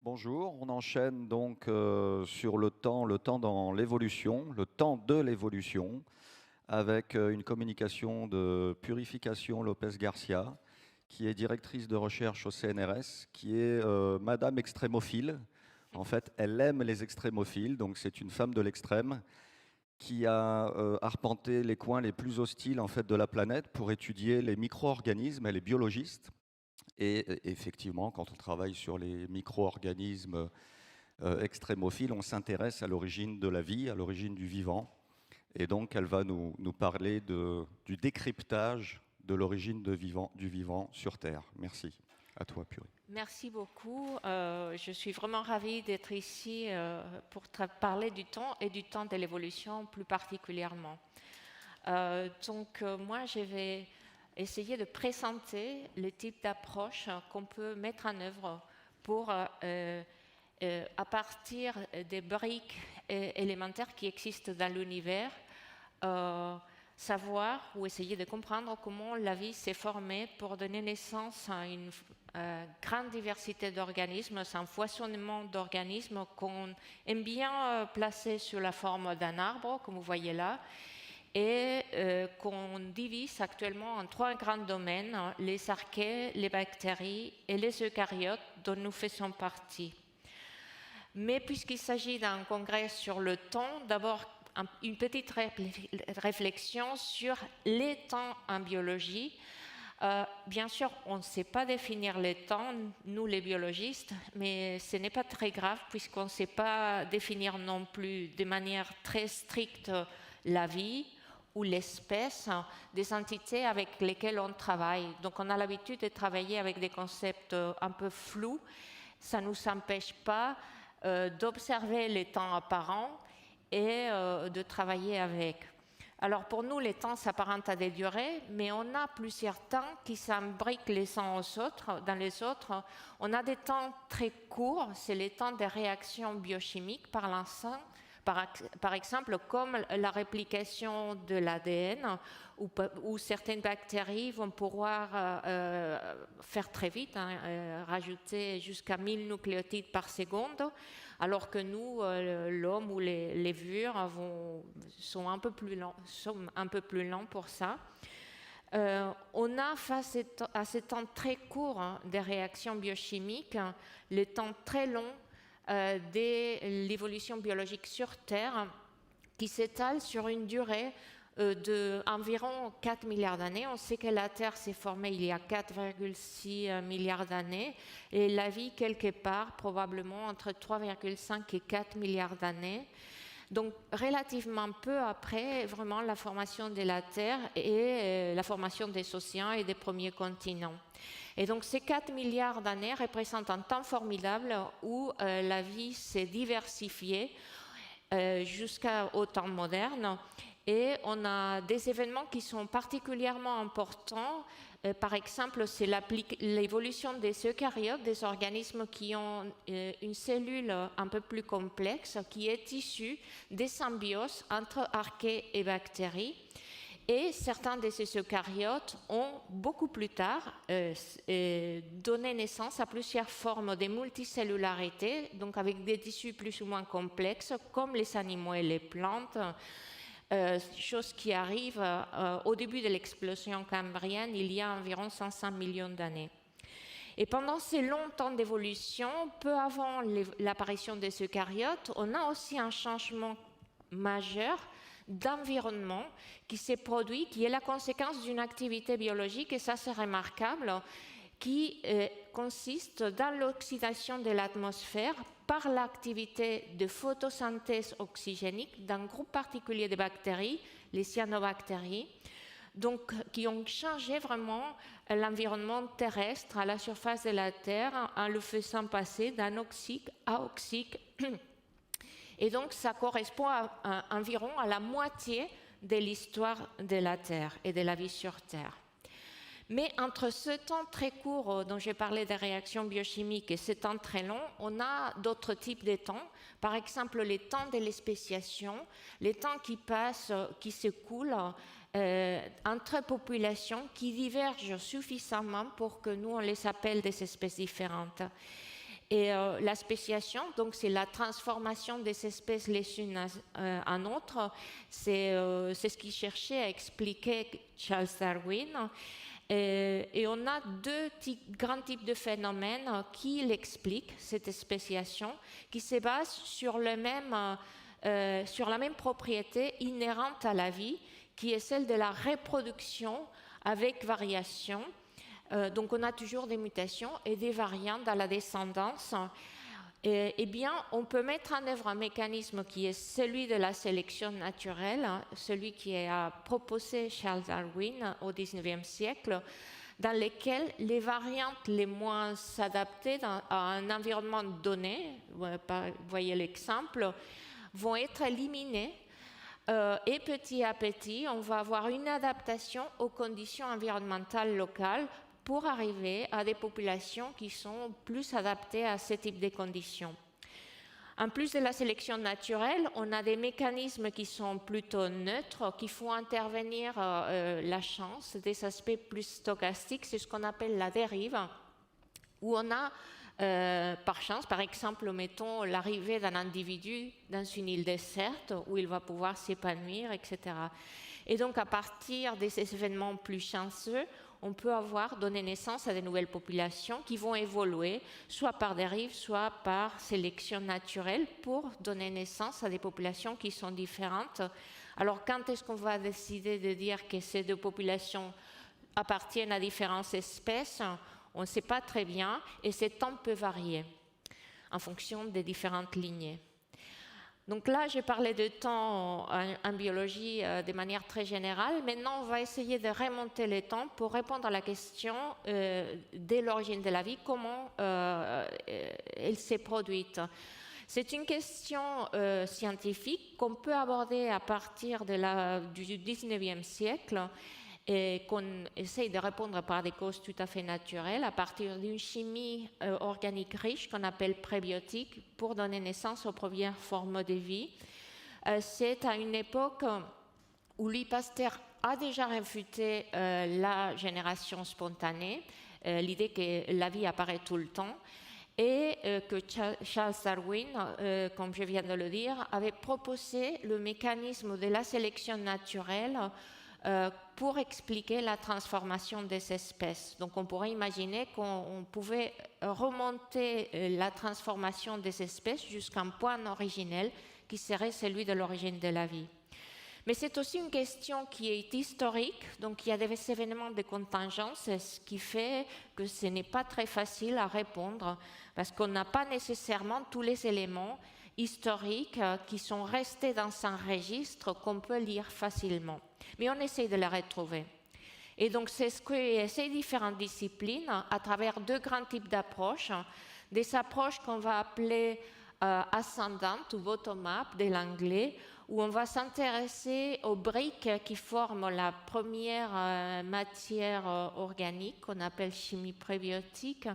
Bonjour, on enchaîne donc sur le temps dans l'évolution, le temps de l'évolution, avec une communication de Purification Lopez Garcia, qui est directrice de recherche au CNRS, qui est Madame Extrémophile. En fait, elle aime les extrémophiles, donc c'est une femme de l'extrême qui a arpenté les coins les plus hostiles en fait, de la planète pour étudier les micro-organismes. Elle est biologiste. Et effectivement, quand on travaille sur les micro-organismes extrémophiles, on s'intéresse à l'origine de la vie, à l'origine du vivant. Et donc, elle va nous parler du décryptage de l'origine du vivant sur Terre. Merci. À toi, Puri. Merci beaucoup. Je suis vraiment ravie d'être ici pour parler du temps et du temps de l'évolution plus particulièrement. Moi, je vais essayer de présenter le type d'approche qu'on peut mettre en œuvre pour, à partir des briques élémentaires qui existent dans l'univers, savoir ou essayer de comprendre comment la vie s'est formée pour donner naissance à une grande diversité d'organismes, c'est un foisonnement d'organismes qu'on aime bien placer sous la forme d'un arbre, comme vous voyez là, et qu'on divise actuellement en trois grands domaines, les archées, les bactéries et les eucaryotes dont nous faisons partie. Mais puisqu'il s'agit d'un congrès sur le temps, d'abord une petite réflexion sur les temps en biologie. Bien sûr, on ne sait pas définir les temps, nous les biologistes, mais ce n'est pas très grave puisqu'on ne sait pas définir non plus de manière très stricte la vie ou l'espèce des entités avec lesquelles on travaille. Donc on a l'habitude de travailler avec des concepts un peu flous. Ça ne nous empêche pas d'observer les temps apparents et de travailler avec. Alors pour nous, les temps s'apparentent à des durées, mais on a plusieurs temps qui s'imbriquent les uns aux autres, dans les autres. On a des temps très courts, c'est les temps des réactions biochimiques par l'ensemble, par exemple comme la réplication de l'ADN, où certaines bactéries vont pouvoir faire très vite, rajouter jusqu'à 1000 nucléotides par seconde, alors que nous, l'homme ou les levures, sont un peu plus lents pour ça. On a face à ces temps très courts des réactions biochimiques, les temps très longs de l'évolution biologique sur Terre, qui s'étale sur une durée d'environ 4 milliards d'années. On sait que la Terre s'est formée il y a 4,6 milliards d'années et la vie quelque part probablement entre 3,5 et 4 milliards d'années. Donc relativement peu après vraiment la formation de la Terre et la formation des océans et des premiers continents. Et donc ces 4 milliards d'années représentent un temps formidable où la vie s'est diversifiée jusqu'au temps moderne. Et on a des événements qui sont particulièrement importants. Par exemple, c'est l'évolution des eucaryotes, des organismes qui ont une cellule un peu plus complexe, qui est issue des symbioses entre archées et bactéries. Et certains de ces eucaryotes ont beaucoup plus tard donné naissance à plusieurs formes de multicellularité, donc avec des tissus plus ou moins complexes, comme les animaux et les plantes. Chose qui arrive au début de l'explosion cambrienne, il y a environ 500 millions d'années. Et pendant ces longs temps d'évolution, peu avant l'apparition des eucaryotes, on a aussi un changement majeur d'environnement qui s'est produit, qui est la conséquence d'une activité biologique, et ça c'est remarquable, qui consiste dans l'oxydation de l'atmosphère par l'activité de photosynthèse oxygénique d'un groupe particulier de bactéries, les cyanobactéries, donc qui ont changé vraiment l'environnement terrestre à la surface de la Terre en le faisant passer d'anoxique à oxique. Et donc ça correspond environ à la moitié de l'histoire de la Terre et de la vie sur Terre. Mais entre ce temps très court dont j'ai parlé des réactions biochimiques et ce temps très long, on a d'autres types de temps. Par exemple, les temps de l'espéciation, les temps qui passent, qui s'écoulent entre populations qui divergent suffisamment pour que nous, on les appelle des espèces différentes. Et la spéciation, donc c'est la transformation des espèces les unes en autres. C'est ce qu'il cherchait à expliquer Charles Darwin. Et on a deux grands types de phénomènes qui l'expliquent, cette spéciation, qui se basent sur la même propriété inhérente à la vie, qui est celle de la reproduction avec variation. Donc on a toujours des mutations et des variants dans la descendance. Eh bien, on peut mettre en œuvre un mécanisme qui est celui de la sélection naturelle, celui qui a proposé Charles Darwin au XIXe siècle, dans lequel les variantes les moins adaptées à un environnement donné, vous voyez l'exemple, vont être éliminées. Et petit à petit, on va avoir une adaptation aux conditions environnementales locales pour arriver à des populations qui sont plus adaptées à ce type de conditions. En plus de la sélection naturelle, on a des mécanismes qui sont plutôt neutres, qui font intervenir la chance, des aspects plus stochastiques, c'est ce qu'on appelle la dérive, où on a par chance, par exemple, mettons l'arrivée d'un individu dans une île déserte où il va pouvoir s'épanouir, etc. Et donc, à partir de ces événements plus chanceux, on peut donner naissance à de nouvelles populations qui vont évoluer, soit par dérive, soit par sélection naturelle, pour donner naissance à des populations qui sont différentes. Alors, quand est-ce qu'on va décider de dire que ces deux populations appartiennent à différentes espèces ? On ne sait pas très bien, et ce temps peut varier en fonction des différentes lignées. Donc là, j'ai parlé de temps en biologie de manière très générale. Maintenant, on va essayer de remonter le temps pour répondre à la question dès l'origine de la vie, comment elle s'est produite. C'est une question scientifique qu'on peut aborder à partir du XIXe siècle et qu'on essaye de répondre par des causes tout à fait naturelles à partir d'une chimie organique riche qu'on appelle prébiotique pour donner naissance aux premières formes de vie. C'est à une époque où Louis Pasteur a déjà réfuté la génération spontanée, l'idée que la vie apparaît tout le temps, et que Charles Darwin, comme je viens de le dire, avait proposé le mécanisme de la sélection naturelle pour expliquer la transformation des espèces. Donc on pourrait imaginer qu'on pouvait remonter la transformation des espèces jusqu'à un point originel qui serait celui de l'origine de la vie. Mais c'est aussi une question qui est historique, donc il y a des événements de contingence, ce qui fait que ce n'est pas très facile à répondre, parce qu'on n'a pas nécessairement tous les éléments historiques qui sont restés dans un registre qu'on peut lire facilement. Mais on essaie de les retrouver. Et donc c'est ce que ces différentes disciplines, à travers deux grands types d'approches, des approches qu'on va appeler ascendantes ou bottom-up de l'anglais, où on va s'intéresser aux briques qui forment la première matière organique qu'on appelle chimie prébiotique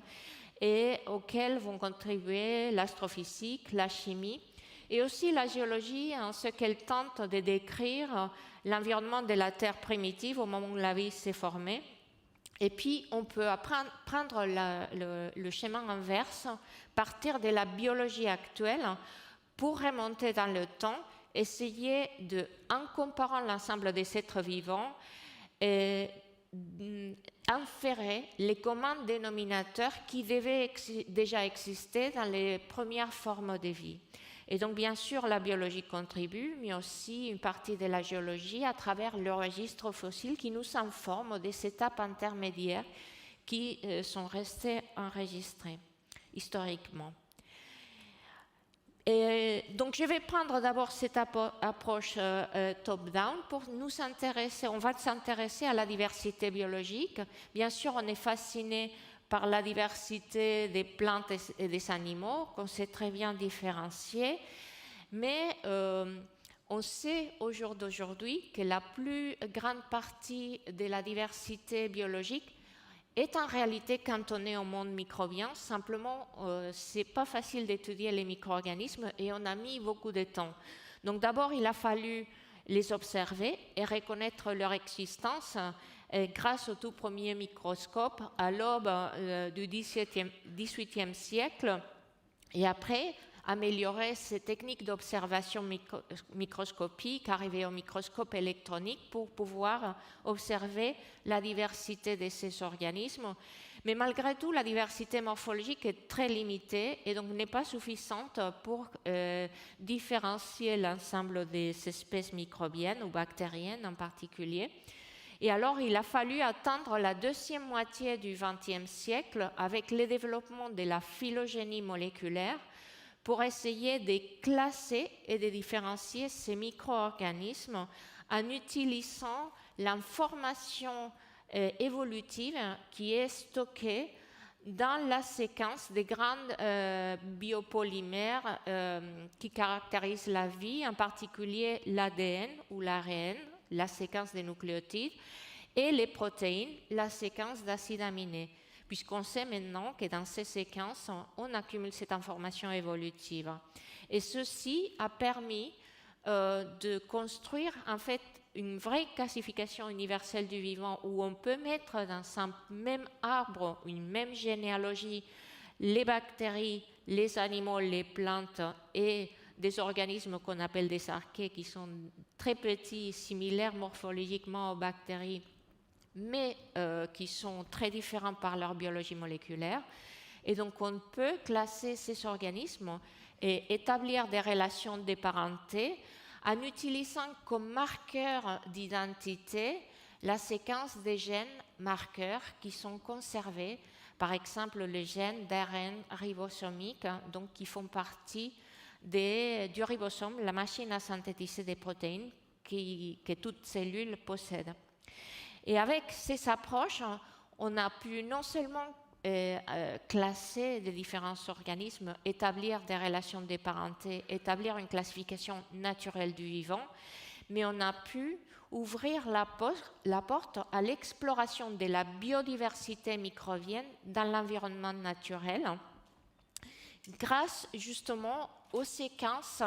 et auxquelles vont contribuer l'astrophysique, la chimie et aussi la géologie en ce qu'elle tente de décrire l'environnement de la Terre primitive au moment où la vie s'est formée. Et puis, on peut prendre le chemin inverse, partir de la biologie actuelle pour remonter dans le temps, essayer de, en comparant l'ensemble des êtres vivants, inférer les communs dénominateurs qui devaient déjà exister dans les premières formes de vie. Et donc, bien sûr, la biologie contribue, mais aussi une partie de la géologie à travers le registre fossile qui nous informe des étapes intermédiaires qui sont restées enregistrées historiquement. Et donc, je vais prendre d'abord cette approche top-down pour nous intéresser. On va s'intéresser à la diversité biologique. Bien sûr, on est fasciné par la diversité des plantes et des animaux, qu'on sait très bien différencier, mais on sait au jour d'aujourd'hui que la plus grande partie de la diversité biologique est en réalité cantonnée au monde microbien. Simplement, c'est pas facile d'étudier les micro-organismes et on a mis beaucoup de temps. Donc d'abord, il a fallu les observer et reconnaître leur existence grâce au tout premier microscope à l'aube du XVIIIe siècle Et après, améliorer ces techniques d'observation microscopique, arriver au microscope électronique pour pouvoir observer la diversité de ces organismes. Mais malgré tout, la diversité morphologique est très limitée et donc n'est pas suffisante pour différencier l'ensemble des espèces microbiennes ou bactériennes en particulier. Et alors, il a fallu attendre la deuxième moitié du XXe siècle avec le développement de la phylogénie moléculaire pour essayer de classer et de différencier ces micro-organismes en utilisant l'information évolutive qui est stockée dans la séquence des grandes biopolymères qui caractérisent la vie, en particulier l'ADN ou l'ARN, la séquence des nucléotides, et les protéines, la séquence d'acides aminés, puisqu'on sait maintenant que dans ces séquences, on accumule cette information évolutive. Et ceci a permis de construire en fait une vraie classification universelle du vivant où on peut mettre dans un même arbre, une même généalogie, les bactéries, les animaux, les plantes et des organismes qu'on appelle des archées qui sont très petits, similaires morphologiquement aux bactéries, mais qui sont très différents par leur biologie moléculaire. Et donc on peut classer ces organismes et établir des relations de parenté en utilisant comme marqueur d'identité la séquence des gènes marqueurs qui sont conservés, par exemple les gènes d'ARN ribosomique, donc qui font partie du ribosome, la machine à synthétiser des protéines que toute cellule possède. Et avec ces approches, on a pu non seulement classer les différents organismes, établir des relations de parenté, établir une classification naturelle du vivant, mais on a pu ouvrir la porte à l'exploration de la biodiversité microbienne dans l'environnement naturel, grâce justement aux séquences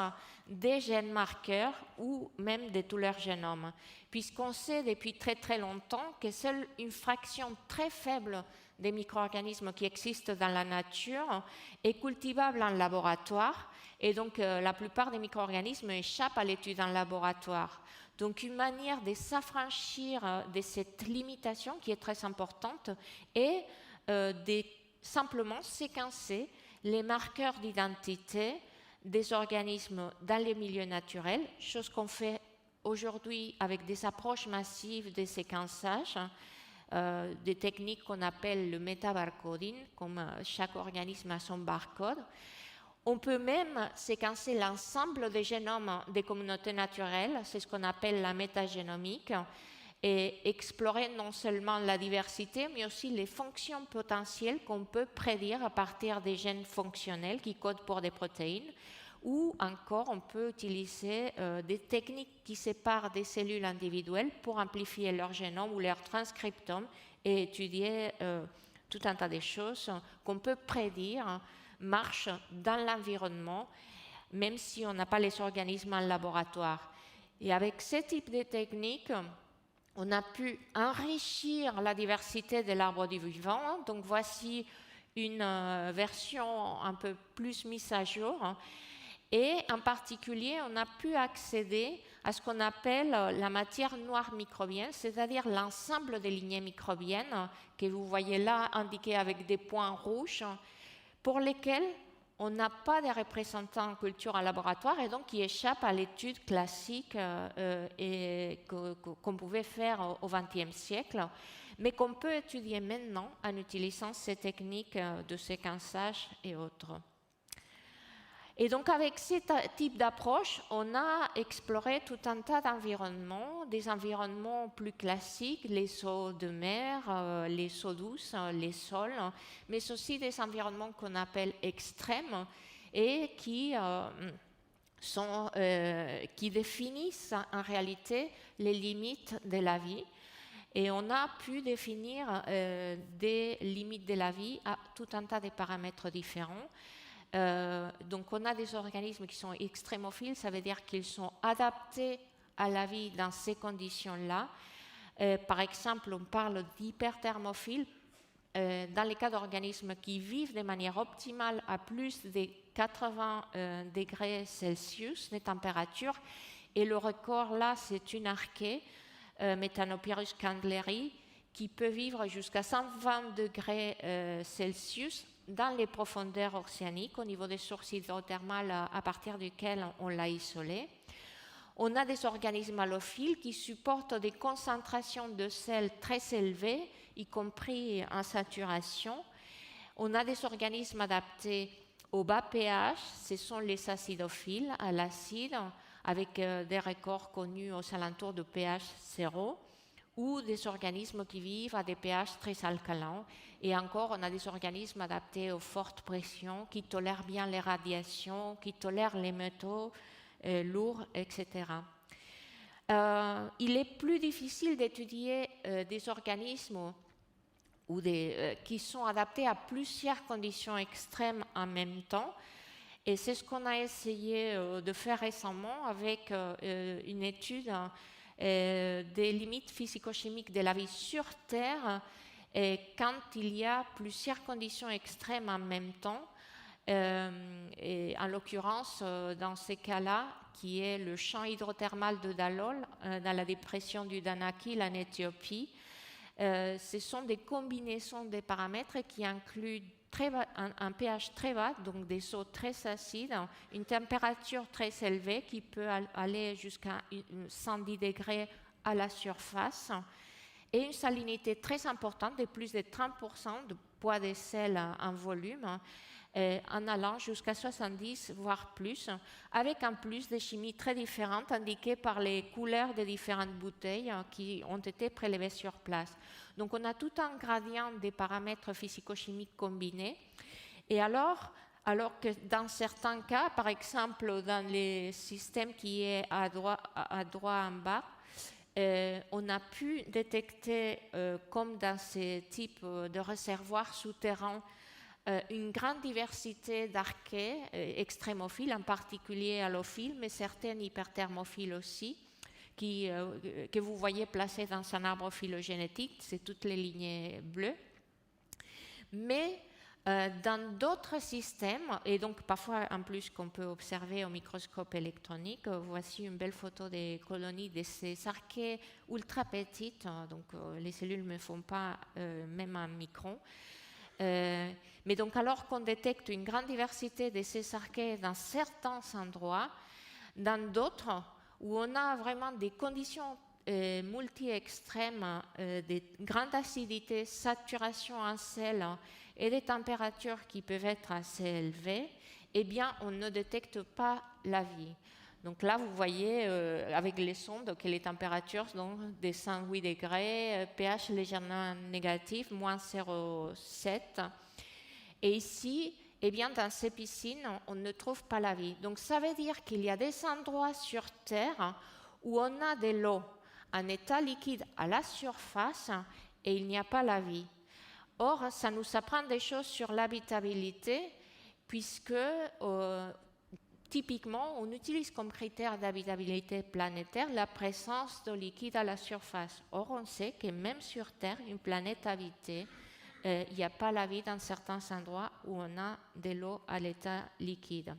des gènes marqueurs ou même de tout leur génome, puisqu'on sait depuis très très longtemps que seule une fraction très faible des micro-organismes qui existent dans la nature est cultivable en laboratoire, et donc la plupart des micro-organismes échappent à l'étude en laboratoire. Donc une manière de s'affranchir de cette limitation qui est très importante est de simplement séquencer les marqueurs d'identité des organismes dans les milieux naturels, chose qu'on fait aujourd'hui avec des approches massives de séquençage, des techniques qu'on appelle le métabarcoding, comme chaque organisme a son barcode. On peut même séquencer l'ensemble des génomes des communautés naturelles, c'est ce qu'on appelle la métagénomique, et explorer non seulement la diversité, mais aussi les fonctions potentielles qu'on peut prédire à partir des gènes fonctionnels qui codent pour des protéines, ou encore on peut utiliser des techniques qui séparent des cellules individuelles pour amplifier leur génome ou leur transcriptome et étudier tout un tas de choses qu'on peut prédire marchent dans l'environnement, même si on n'a pas les organismes en laboratoire. Et avec ce type de techniques, on a pu enrichir la diversité de l'arbre du vivant. Donc voici une version un peu plus mise à jour. Et en particulier, on a pu accéder à ce qu'on appelle la matière noire microbienne, c'est-à-dire l'ensemble des lignées microbiennes que vous voyez là indiquées avec des points rouges, pour lesquels on n'a pas de représentants en culture en laboratoire et donc qui échappent à l'étude classique qu'on pouvait faire au XXe siècle, mais qu'on peut étudier maintenant en utilisant ces techniques de séquençage et autres. Et donc avec ce type d'approche, on a exploré tout un tas d'environnements, des environnements plus classiques, les eaux de mer, les eaux douces, les sols, mais aussi des environnements qu'on appelle extrêmes et qui définissent en réalité les limites de la vie. Et on a pu définir des limites de la vie à tout un tas de paramètres différents. Donc on a des organismes qui sont extrémophiles, ça veut dire qu'ils sont adaptés à la vie dans ces conditions-là. Par exemple, on parle d'hyperthermophiles dans les cas d'organismes qui vivent de manière optimale à plus de 80 degrés Celsius de température. Et le record là, c'est une archée, Methanopyrus candleri, qui peut vivre jusqu'à 120 degrés Celsius dans les profondeurs océaniques au niveau des sources hydrothermales à partir duquel on l'a isolé. On a des organismes halophiles qui supportent des concentrations de sel très élevées, y compris en saturation. On a des organismes adaptés au bas pH, ce sont les acidophiles à l'acide, avec des records connus aux alentours de pH 0, ou des organismes qui vivent à des pH très alcalins. Et encore, on a des organismes adaptés aux fortes pressions, qui tolèrent bien les radiations, qui tolèrent les métaux lourds, etc. Il est plus difficile d'étudier des organismes qui sont adaptés à plusieurs conditions extrêmes en même temps. Et c'est ce qu'on a essayé de faire récemment avec une étude des limites physico-chimiques de la vie sur Terre quand il y a plusieurs conditions extrêmes en même temps. Et en l'occurrence, dans ces cas-là, qui est le champ hydrothermal de Dalol, dans la dépression du Danakil en Éthiopie, ce sont des combinaisons de paramètres qui incluent un pH très bas, donc des eaux très acides, une température très élevée qui peut aller jusqu'à 110 degrés à la surface, et une salinité très importante de plus de 30% de poids de sel en volume, en allant jusqu'à 70 voire plus, avec en plus des chimies très différentes indiquées par les couleurs des différentes bouteilles qui ont été prélevées sur place. Donc on a tout un gradient des paramètres physico-chimiques combinés. Et alors que dans certains cas, par exemple dans les systèmes qui est à droite en bas, on a pu détecter, comme dans ces types de réservoirs souterrains, une grande diversité d'archées extrémophiles, en particulier halophiles, mais certaines hyperthermophiles aussi, que vous voyez placées dans un arbre phylogénétique, c'est toutes les lignées bleues. Mais dans d'autres systèmes, et donc parfois en plus qu'on peut observer au microscope électronique, voici une belle photo des colonies de ces archées ultra petites, donc les cellules ne font pas même un micron. Mais donc alors qu'on détecte une grande diversité de ces archées dans certains endroits, dans d'autres où on a vraiment des conditions multi-extrêmes, de grande acidité, saturation en sel et des températures qui peuvent être assez élevées, eh bien on ne détecte pas la vie. Donc là, vous voyez avec les sondes que les températures sont de 108 degrés, pH légèrement négatif, moins 0,7. Et ici, eh bien, dans ces piscines, on ne trouve pas la vie. Donc ça veut dire qu'il y a des endroits sur Terre où on a de l'eau en état liquide à la surface et il n'y a pas la vie. Or, ça nous apprend des choses sur l'habitabilité, puisque typiquement, on utilise comme critère d'habitabilité planétaire la présence de liquide à la surface. Or, on sait que même sur Terre, une planète habitée, il n'y a pas la vie dans certains endroits où on a de l'eau à l'état liquide.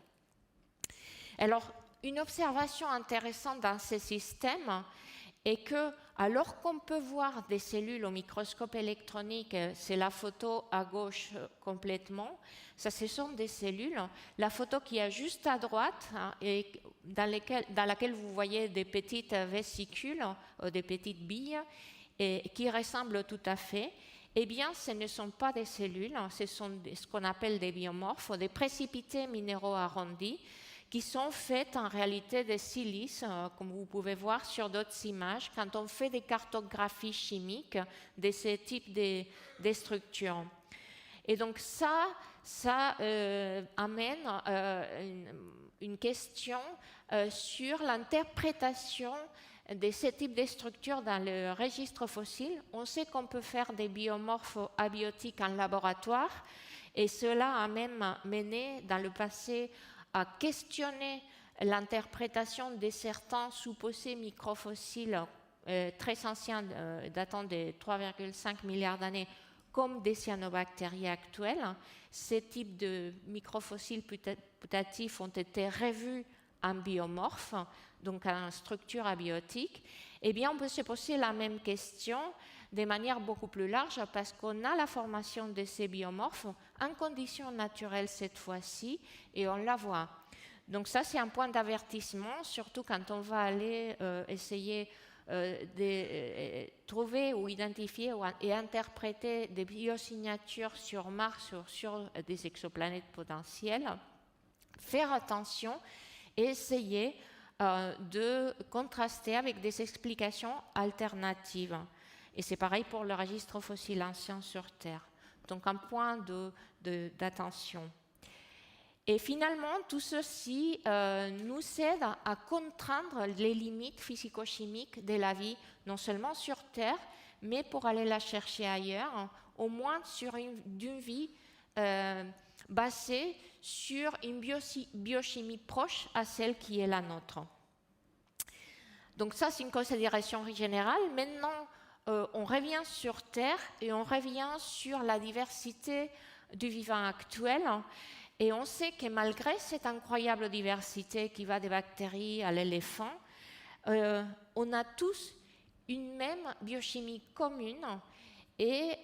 Alors, une observation intéressante dans ces systèmes est que, alors qu'on peut voir des cellules au microscope électronique, c'est la photo à gauche complètement, ça ce sont des cellules. La photo qui est juste à droite, et dans laquelle vous voyez des petites vésicules, des petites billes, et qui ressemblent tout à fait, eh bien, ce ne sont pas des cellules, ce sont ce qu'on appelle des biomorphes, des précipités minéraux arrondis, qui sont faites en réalité de silice, comme vous pouvez voir sur d'autres images, quand on fait des cartographies chimiques de ce type de structures. Et donc ça amène une question sur l'interprétation de ce type de structures dans le registre fossile. On sait qu'on peut faire des biomorphes abiotiques en laboratoire, et cela a même mené dans le passé à questionner l'interprétation de certains supposés microfossiles très anciens, datant de 3,5 milliards d'années, comme des cyanobactéries actuelles. Ces types de microfossiles putatifs ont été revus en biomorphes, donc en structure abiotique. Eh bien, on peut se poser la même question de manière beaucoup plus large parce qu'on a la formation de ces biomorphes en conditions naturelles cette fois-ci et on la voit. Donc ça, c'est un point d'avertissement, surtout quand on va aller essayer de trouver ou identifier et interpréter des biosignatures sur Mars ou sur des exoplanètes potentielles. Faire attention et essayer de contraster avec des explications alternatives. Et c'est pareil pour le registre fossile ancien sur Terre. Donc un point d'attention. Et finalement, tout ceci nous aide à contraindre les limites physico-chimiques de la vie, non seulement sur Terre, mais pour aller la chercher ailleurs, au moins sur une vie basée sur une biochimie proche à celle qui est la nôtre. Donc ça, c'est une considération générale. Maintenant, on revient sur Terre et on revient sur la diversité du vivant actuel. Et on sait que malgré cette incroyable diversité qui va des bactéries à l'éléphant, on a tous une même biochimie commune et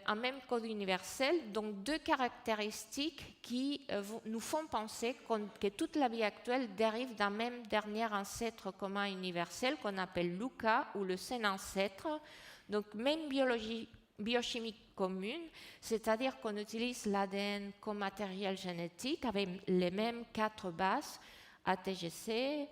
un même code universel, donc deux caractéristiques qui nous font penser que toute la vie actuelle dérive d'un même dernier ancêtre commun universel qu'on appelle Luca ou le saint ancêtre, donc même biochimie commune, c'est-à-dire qu'on utilise l'ADN comme matériel génétique avec les mêmes 4 bases ATGC.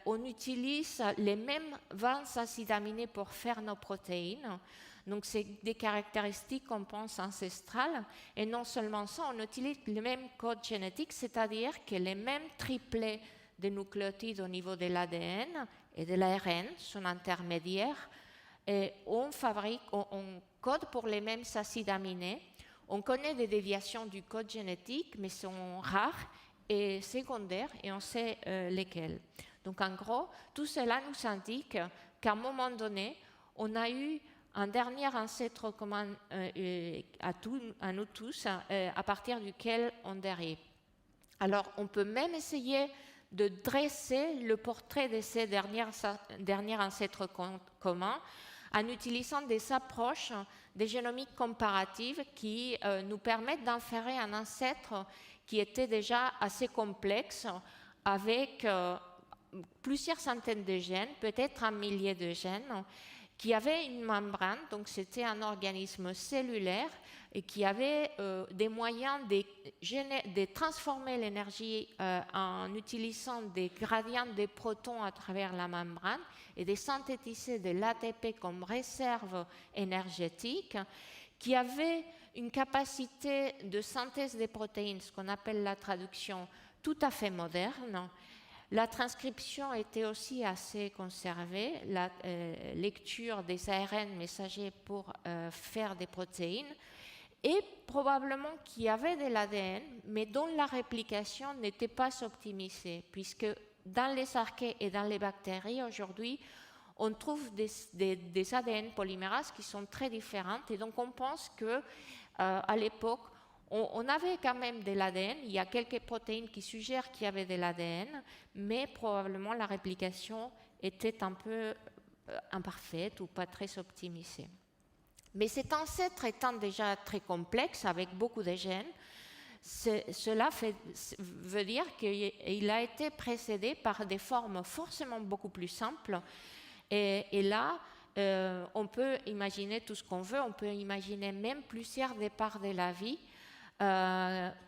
On utilise les mêmes 20 acides aminés pour faire nos protéines. Donc, c'est des caractéristiques qu'on pense ancestrales. Et non seulement ça, on utilise le même code génétique, c'est-à-dire que les mêmes triplets de nucléotides au niveau de l'ADN et de l'ARN sont intermédiaires. Et on code pour les mêmes acides aminés. On connaît des déviations du code génétique, mais sont rares et secondaires, et on sait lesquelles. Donc, en gros, tout cela nous indique qu'à un moment donné, on a eu un dernier ancêtre commun à nous tous, à partir duquel on dérive. Alors, on peut même essayer de dresser le portrait de ces derniers ancêtres communs en utilisant des approches de génomique comparative qui nous permettent d'inférer un ancêtre qui était déjà assez complexe, avec plusieurs centaines de gènes, peut-être un millier de gènes, qui avait une membrane, donc c'était un organisme cellulaire et qui avait des moyens de transformer l'énergie en utilisant des gradients de protons à travers la membrane et de synthétiser de l'ATP comme réserve énergétique, qui avait une capacité de synthèse des protéines, ce qu'on appelle la traduction, tout à fait moderne. La transcription était aussi assez conservée, la lecture des ARN messagers pour faire des protéines, et probablement qu'il y avait de l'ADN, mais dont la réplication n'était pas optimisée, puisque dans les archées et dans les bactéries, aujourd'hui, on trouve des ADN polymérases qui sont très différentes, et donc on pense qu'à l'époque, on avait quand même de l'ADN, il y a quelques protéines qui suggèrent qu'il y avait de l'ADN, mais probablement la réplication était un peu imparfaite ou pas très optimisée. Mais cet ancêtre étant déjà très complexe, avec beaucoup de gènes, cela veut dire qu'il a été précédé par des formes forcément beaucoup plus simples. Et là, on peut imaginer tout ce qu'on veut, on peut imaginer même plusieurs départs de la vie,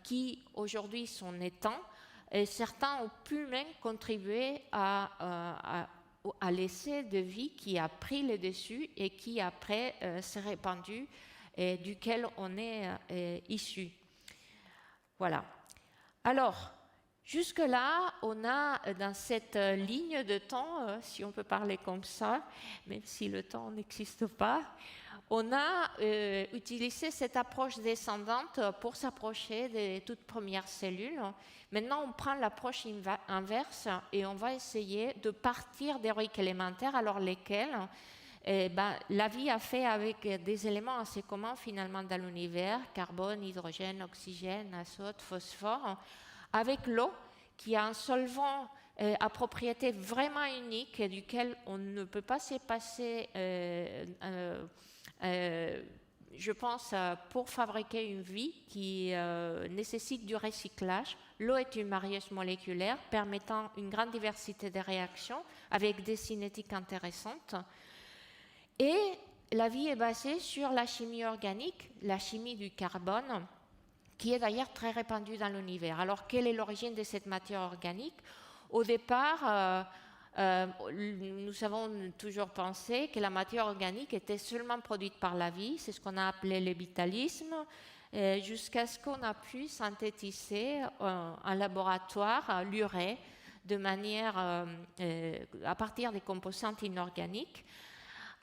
qui aujourd'hui sont éteints, et certains ont pu même contribuer à l'essai de vie qui a pris le dessus et qui après s'est répandu et duquel on est issu. Voilà. Alors, jusque-là, on a dans cette ligne de temps, si on peut parler comme ça, même si le temps n'existe pas, on a utilisé cette approche descendante pour s'approcher des toutes premières cellules. Maintenant, on prend l'approche inverse et on va essayer de partir d'héroïques élémentaires, alors lesquels la vie a fait avec des éléments assez communs finalement dans l'univers, carbone, hydrogène, oxygène, azote, phosphore, avec l'eau qui a un solvant à propriété vraiment unique et duquel on ne peut pas se passer, je pense, pour fabriquer une vie qui nécessite du recyclage. L'eau est une marieuse moléculaire permettant une grande diversité de réactions avec des cinétiques intéressantes. Et la vie est basée sur la chimie organique, la chimie du carbone, qui est d'ailleurs très répandue dans l'univers. Alors, quelle est l'origine de cette matière organique? Au départ, nous avons toujours pensé que la matière organique était seulement produite par la vie, c'est ce qu'on a appelé le vitalisme, jusqu'à ce qu'on a pu synthétiser en laboratoire l'urée de manière à partir des composantes inorganiques.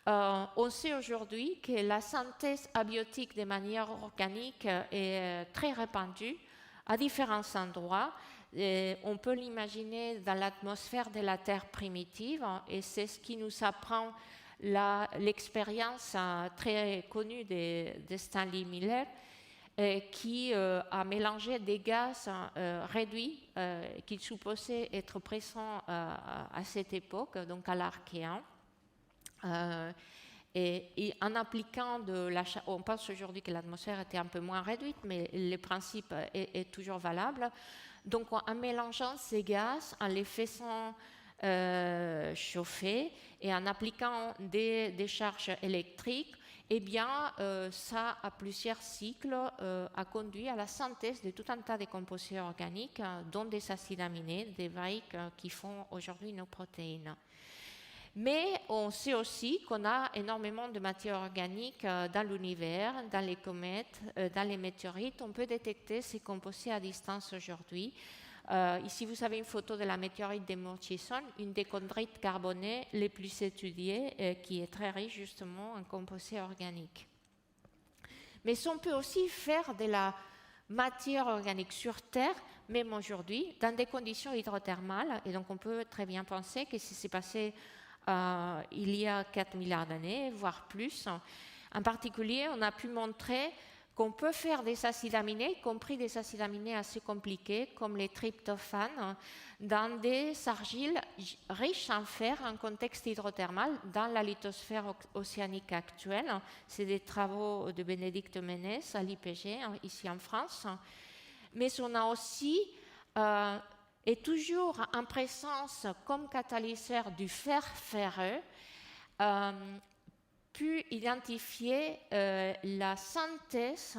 On sait aujourd'hui que la synthèse abiotique de manière organique est très répandue à différents endroits. On peut l'imaginer dans l'atmosphère de la Terre primitive, et c'est ce qui nous apprend l'expérience très connue de Stanley Miller, qui a mélangé des gaz réduits qu'il supposait être présents à cette époque, donc à l'Archéen. Et en appliquant on pense aujourd'hui que l'atmosphère était un peu moins réduite, mais le principe est toujours valable. Donc en mélangeant ces gaz, en les faisant chauffer et en appliquant des charges électriques, eh bien, ça, à plusieurs cycles, a conduit à la synthèse de tout un tas de composés organiques, dont des acides aminés, des briques qui font aujourd'hui nos protéines. Mais on sait aussi qu'on a énormément de matière organique dans l'univers, dans les comètes, dans les météorites. On peut détecter ces composés à distance aujourd'hui. Ici, vous avez une photo de la météorite de Murchison, une des chondrites carbonées les plus étudiées, qui est très riche justement en composés organiques. Mais on peut aussi faire de la matière organique sur Terre, même aujourd'hui, dans des conditions hydrothermales. Et donc, on peut très bien penser que si c'est passé il y a 4 milliards d'années, voire plus. En particulier, on a pu montrer qu'on peut faire des acides aminés, y compris des acides aminés assez compliqués, comme les tryptophanes, dans des argiles riches en fer en contexte hydrothermal, dans la lithosphère océanique actuelle. C'est des travaux de Bénédicte Ménès à l'IPG, ici en France. Mais on a aussi et toujours en présence comme catalyseur du fer ferreux, pu identifier la synthèse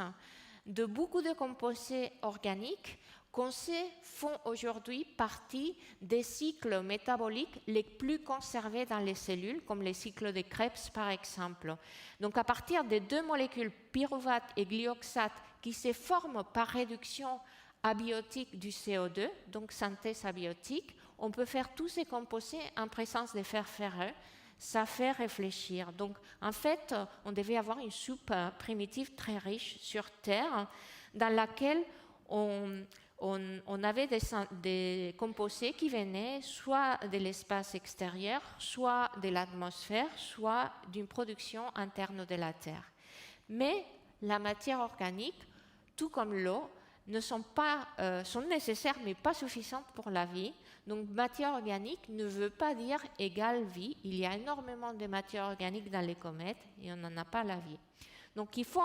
de beaucoup de composés organiques qu'on sait font aujourd'hui partie des cycles métaboliques les plus conservés dans les cellules, comme les cycles de Krebs par exemple. Donc à partir des deux molécules pyruvate et glyoxate qui se forment par réduction abiotique du CO2, donc synthèse abiotique, on peut faire tous ces composés en présence de fer ferreux. Ça fait réfléchir. Donc, en fait, on devait avoir une soupe primitive très riche sur Terre, dans laquelle on avait des composés qui venaient soit de l'espace extérieur, soit de l'atmosphère, soit d'une production interne de la Terre. Mais la matière organique, tout comme l'eau, sont nécessaires mais pas suffisantes pour la vie. Donc matière organique ne veut pas dire égale vie. Il y a énormément de matière organique dans les comètes et on n'en a pas la vie. Donc il faut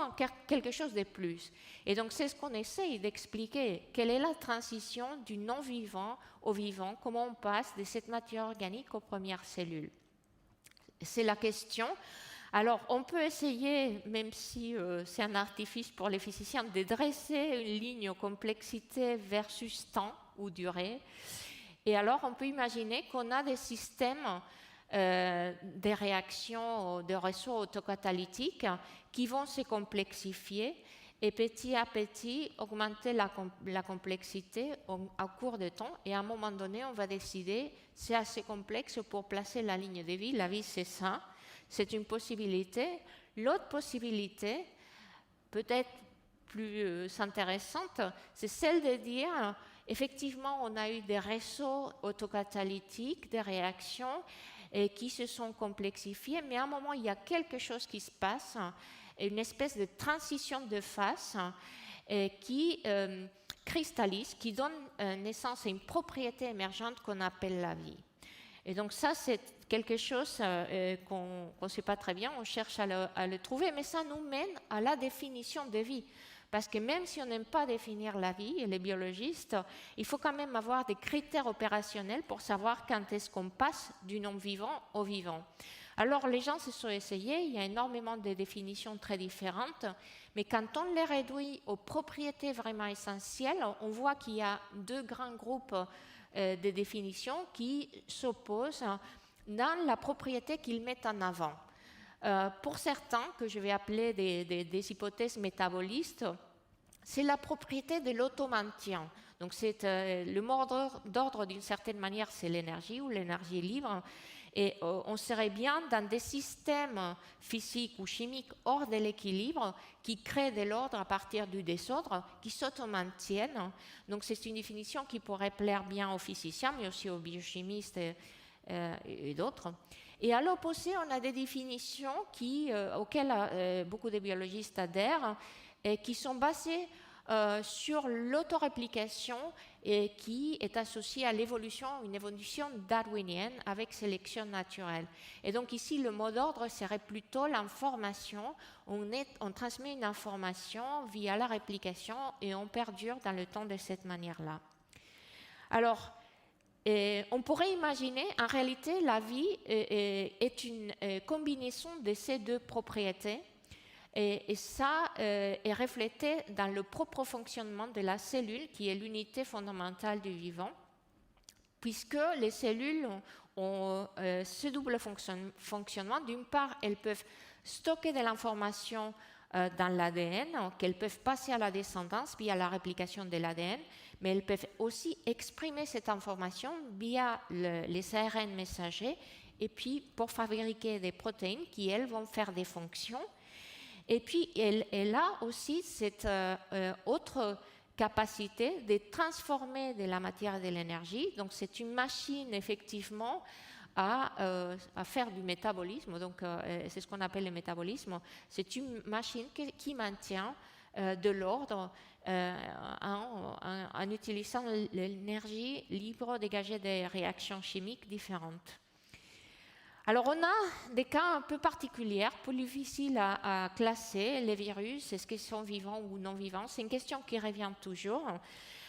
quelque chose de plus. Et donc c'est ce qu'on essaye d'expliquer. Quelle est la transition du non-vivant au vivant? Comment on passe de cette matière organique aux premières cellules? C'est la question. Alors, on peut essayer, même si c'est un artifice pour les physiciens, de dresser une ligne complexité versus temps ou durée. Et alors, on peut imaginer qu'on a des systèmes de réactions, de réseaux autocatalytiques qui vont se complexifier et petit à petit augmenter la complexité au cours de temps. Et à un moment donné, on va décider, c'est assez complexe pour placer la ligne de vie. La vie, c'est ça. C'est une possibilité. L'autre possibilité, peut-être plus intéressante, c'est celle de dire, effectivement, on a eu des réseaux autocatalytiques, des réactions, et qui se sont complexifiées, mais à un moment, il y a quelque chose qui se passe, une espèce de transition de phase qui cristallise, qui donne naissance à une propriété émergente qu'on appelle la vie. Et donc ça, c'est quelque chose qu'on ne sait pas très bien, on cherche à le trouver, mais ça nous mène à la définition de vie. Parce que même si on n'aime pas définir la vie, et les biologistes, il faut quand même avoir des critères opérationnels pour savoir quand est-ce qu'on passe du non-vivant au vivant. Alors les gens se sont essayés, il y a énormément de définitions très différentes, mais quand on les réduit aux propriétés vraiment essentielles, on voit qu'il y a deux grands groupes de définitions qui s'opposent dans la propriété qu'ils mettent en avant. Pour certains, que je vais appeler des hypothèses métabolistes, c'est la propriété de l'automaintien. Donc c'est le mot d'ordre d'une certaine manière, c'est l'énergie ou l'énergie libre. Et on serait bien dans des systèmes physiques ou chimiques hors de l'équilibre qui créent de l'ordre à partir du désordre, qui s'auto-maintiennent. Donc c'est une définition qui pourrait plaire bien aux physiciens, mais aussi aux biochimistes et d'autres. Et à l'opposé, on a des définitions auxquelles beaucoup de biologistes adhèrent et qui sont basées sur l'autoréplication et qui est associée à l'évolution, une évolution darwinienne avec sélection naturelle. Et donc ici, le mot d'ordre serait plutôt l'information. On transmet une information via la réplication et on perdure dans le temps de cette manière-là. Alors, on pourrait imaginer, en réalité, la vie est une combinaison de ces deux propriétés et ça est reflété dans le propre fonctionnement de la cellule, qui est l'unité fondamentale du vivant, puisque les cellules ont ce double fonctionnement. D'une part, elles peuvent stocker de l'information dans l'ADN, qu'elles peuvent passer à la descendance via la réplication de l'ADN, mais elles peuvent aussi exprimer cette information via les ARN messagers, et puis pour fabriquer des protéines qui, elles, vont faire des fonctions. Et puis, elle a aussi cette autre capacité de transformer de la matière et de l'énergie. Donc, c'est une machine, effectivement, à faire du métabolisme. Donc, c'est ce qu'on appelle le métabolisme. C'est une machine qui maintient de l'ordre en utilisant l'énergie libre dégagée des réactions chimiques différentes. Alors, on a des cas un peu particuliers, plus difficiles à classer, les virus, est-ce qu'ils sont vivants ou non vivants? C'est une question qui revient toujours.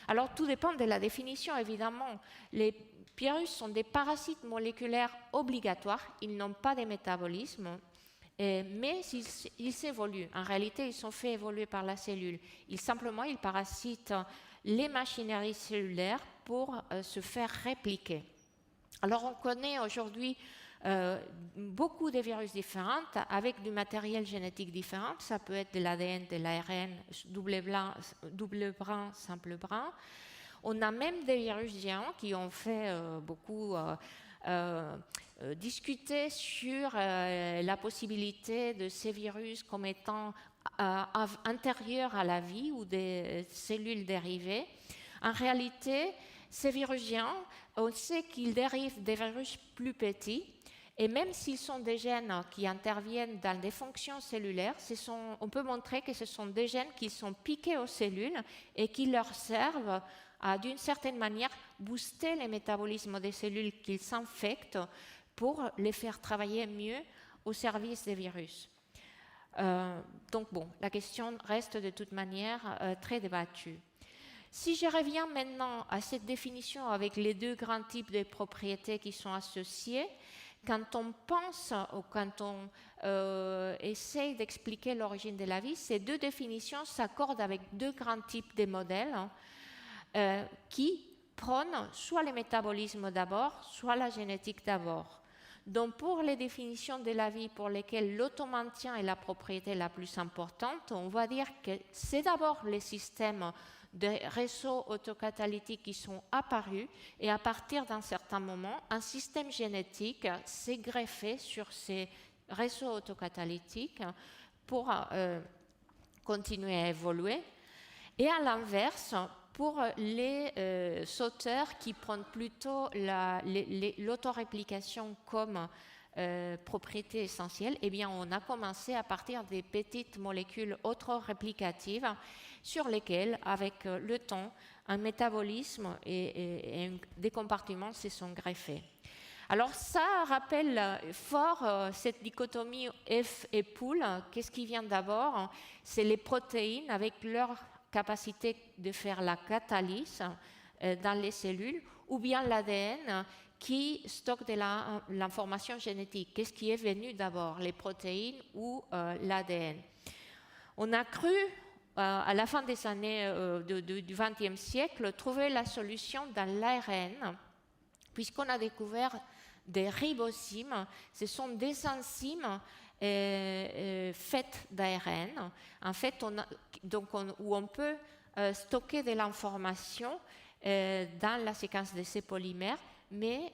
Alors, tout dépend de la définition, évidemment. Les virus sont des parasites moléculaires obligatoires, ils n'ont pas de métabolisme, mais ils évoluent. En réalité, ils sont faits évoluer par la cellule. Ils parasitent les machineries cellulaires pour se faire répliquer. Alors, on connaît aujourd'hui beaucoup de virus différents avec du matériel génétique différent. Ça peut être de l'ADN, de l'ARN, double brin, simple brin. On a même des virus géants qui ont fait beaucoup discuter sur la possibilité de ces virus comme étant antérieurs à la vie ou des cellules dérivées. En réalité, ces virus géants, on sait qu'ils dérivent des virus plus petits. Et même s'ils sont des gènes qui interviennent dans des fonctions cellulaires, on peut montrer que ce sont des gènes qui sont piqués aux cellules et qui leur servent à, d'une certaine manière, booster le métabolisme des cellules qu'ils s'infectent pour les faire travailler mieux au service des virus. Donc bon, la question reste de toute manière très débattue. Si je reviens maintenant à cette définition avec les deux grands types de propriétés qui sont associées, quand on pense ou quand on essaye d'expliquer l'origine de la vie, ces deux définitions s'accordent avec deux grands types de modèles qui prônent soit le métabolisme d'abord, soit la génétique d'abord. Donc pour les définitions de la vie pour lesquelles l'automaintien est la propriété la plus importante, on va dire que c'est d'abord les systèmes de réseaux autocatalytiques qui sont apparus et à partir d'un certain moment, un système génétique s'est greffé sur ces réseaux autocatalytiques pour continuer à évoluer. Et à l'inverse, pour les sauteurs qui prennent plutôt l'autoréplication comme propriété essentielle, eh bien, on a commencé à partir des petites molécules autoréplicatives sur lesquelles, avec le temps, un métabolisme et des compartiments se sont greffés. Alors ça rappelle fort cette dichotomie œuf et poule. Qu'est-ce qui vient d'abord? C'est les protéines avec leur capacité de faire la catalyse dans les cellules, ou bien l'ADN qui stocke de l'information génétique. Qu'est-ce qui est venu d'abord, les protéines ou l'ADN? On a cru, à la fin des années du XXe siècle, trouver la solution dans l'ARN, puisqu'on a découvert des ribozymes. Ce sont des enzymes faites d'ARN, en fait, où on peut stocker de l'information dans la séquence de ces polymères, mais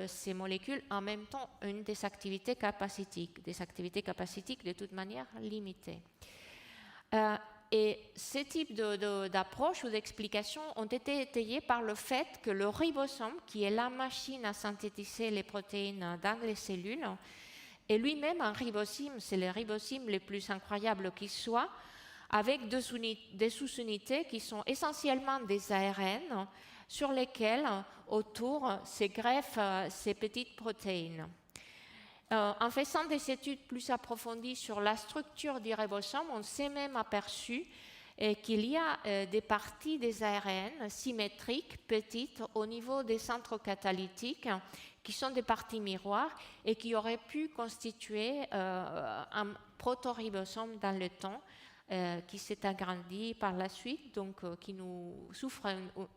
ces molécules en même temps ont des activités capacitiques de toute manière limitées. Et ces types d'approches ou d'explications ont été étayés par le fait que le ribosome, qui est la machine à synthétiser les protéines dans les cellules, est lui-même un ribozyme. C'est le ribozyme le plus incroyable qui soit, avec des sous-unités qui sont essentiellement des ARN sur lesquels, autour, se greffent ces petites protéines. En faisant des études plus approfondies sur la structure du ribosome, on s'est même aperçu qu'il y a des parties des ARN symétriques, petites, au niveau des centres catalytiques, qui sont des parties miroirs et qui auraient pu constituer un protoribosome dans le temps, qui s'est agrandi par la suite, donc qui nous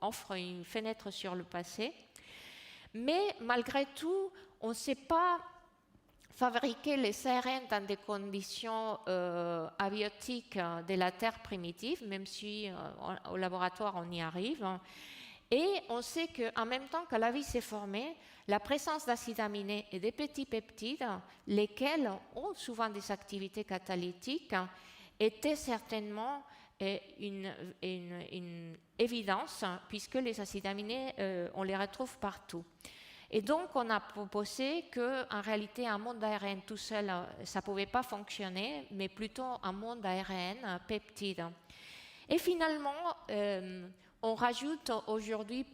offre une fenêtre sur le passé. Mais malgré tout, on ne sait pas fabriquer les ARN dans des conditions abiotiques de la Terre primitive, même si au laboratoire on y arrive. Et on sait qu'en même temps que la vie s'est formée, la présence d'acides aminés et des petits peptides, lesquels ont souvent des activités catalytiques, était certainement une évidence, puisque les acides aminés, on les retrouve partout. Et donc, on a proposé qu'en réalité, un monde d'ARN tout seul, ça ne pouvait pas fonctionner, mais plutôt un monde d'ARN peptide. Et finalement, on rajoute aujourd'hui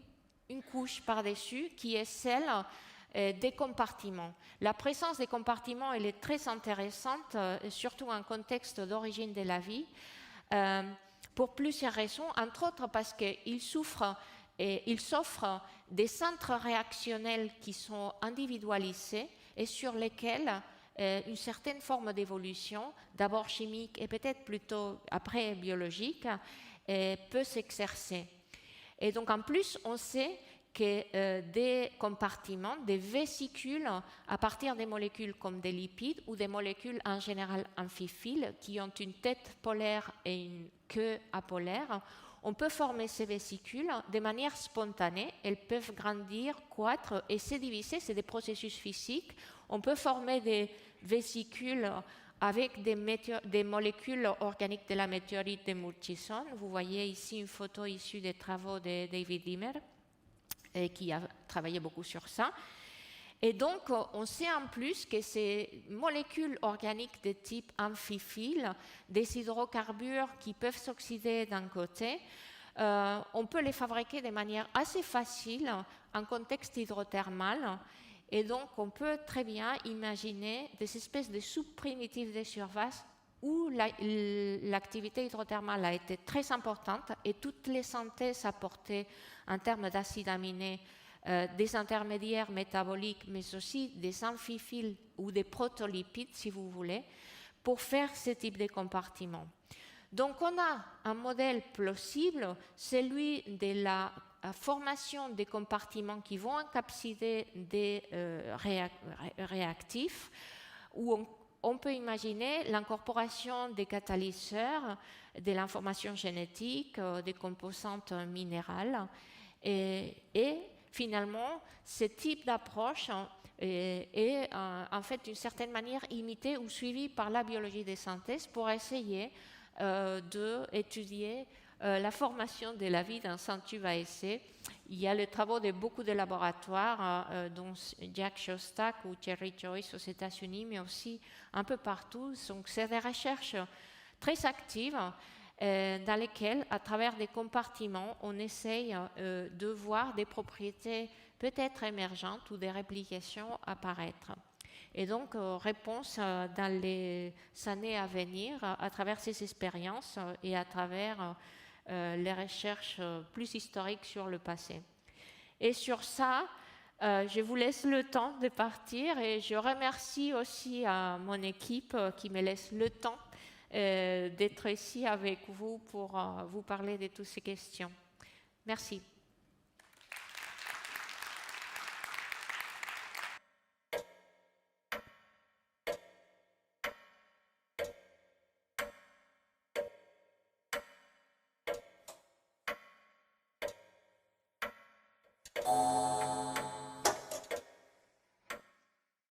une couche par-dessus, qui est celle des compartiments. La présence des compartiments, elle est très intéressante, surtout en contexte d'origine de la vie, pour plusieurs raisons, entre autres parce qu'ils s'offrent des centres réactionnels qui sont individualisés et sur lesquels une certaine forme d'évolution, d'abord chimique et peut-être plutôt après biologique, peut s'exercer. Et donc en plus, on sait que des compartiments, des vésicules à partir des molécules comme des lipides ou des molécules en général amphiphiles qui ont une tête polaire et une queue apolaire, on peut former ces vésicules de manière spontanée. Elles peuvent grandir, croître et se diviser. C'est des processus physiques. On peut former des vésicules avec des molécules organiques de la météorite de Murchison. Vous voyez ici une photo issue des travaux de David Dimmer, qui a travaillé beaucoup sur ça. Et donc, on sait en plus que ces molécules organiques de type amphiphile, des hydrocarbures qui peuvent s'oxyder d'un côté, on peut les fabriquer de manière assez facile en contexte hydrothermal. Et donc, on peut très bien imaginer des espèces de sous-primitives de surface où l'activité hydrothermale a été très importante et toutes les synthèses apportées en termes d'acides aminés, des intermédiaires métaboliques, mais aussi des amphiphiles ou des protolipides, si vous voulez, pour faire ce type de compartiment. Donc, on a un modèle plausible, celui de la formation des compartiments qui vont encapsuler des réactifs, où on peut imaginer l'incorporation des catalyseurs, de l'information génétique, des composantes minérales. Et finalement, ce type d'approche est en fait d'une certaine manière imité ou suivi par la biologie des synthèses pour essayer d'étudier la formation de la vie dans un tube à essai. Il y a les travaux de beaucoup de laboratoires, dont Jack Szostak ou Thierry Joyce aux États-Unis, mais aussi un peu partout. Donc, c'est des recherches très actives dans lesquelles, à travers des compartiments, on essaye de voir des propriétés peut-être émergentes ou des réplications apparaître. Et donc, réponse dans les années à venir à travers ces expériences et à travers les recherches plus historiques sur le passé. Et sur ça, je vous laisse le temps de partir et je remercie aussi mon équipe qui me laisse le temps d'être ici avec vous pour vous parler de toutes ces questions. Merci.